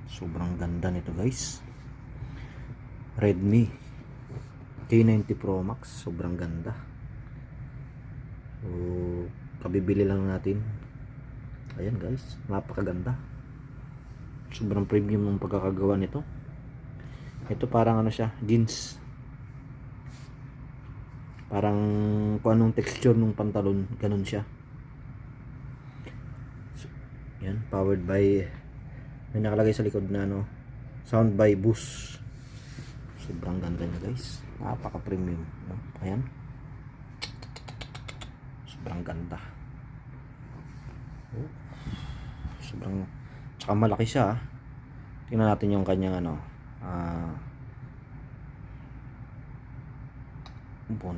Sobrang ganda nito guys. Redmi K90 Pro Max, sobrang ganda. So, kabibili lang natin. Ayan guys, napakaganda. Sobrang premium ng pagkakagawa nito. Ito parang ano siya, jeans. Parang kung anong texture ng pantalon, ganun siya. So, yan, powered by, may nakalagay sa likod na ano, sound by Bose. Sobrang ganda niya guys, napaka premium. Ayan, sobrang ganda. Oh, sobrang, tsaka malaki siya. Tingnan natin yung kanyang ano,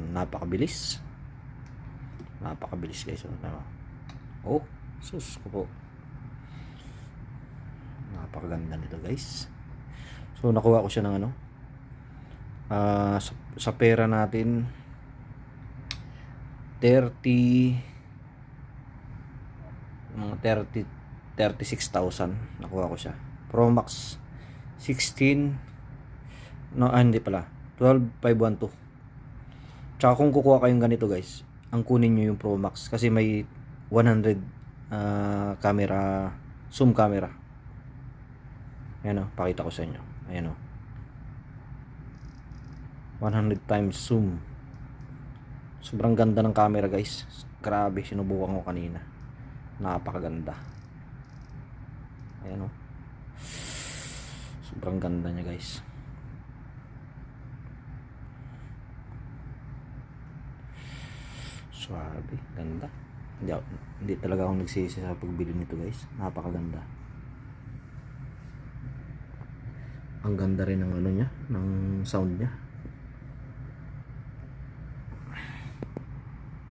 napakabilis guys. Oh, sus ko po, napakaganda nito guys. So nakuha ko siya ng ano, sa pera natin 36,000 nakuha ko siya. Pro Max 16, no, hindi pala, 12,512. Tsaka kung kukuha kayong ganito guys, ang kunin nyo yung Pro Max kasi may 100 camera, zoom camera. Ayan o, pakita ko sa inyo. Ayan o, 100 times zoom. Sobrang ganda ng camera guys. Grabe, sinubukan ko kanina. Napakaganda. Ayan o, sobrang ganda niya guys. Swabe, ganda. Hindi talaga ako nagsisi sa pagbili nito guys. Napakaganda. Ang ganda rin ng ano niya, ng sound niya.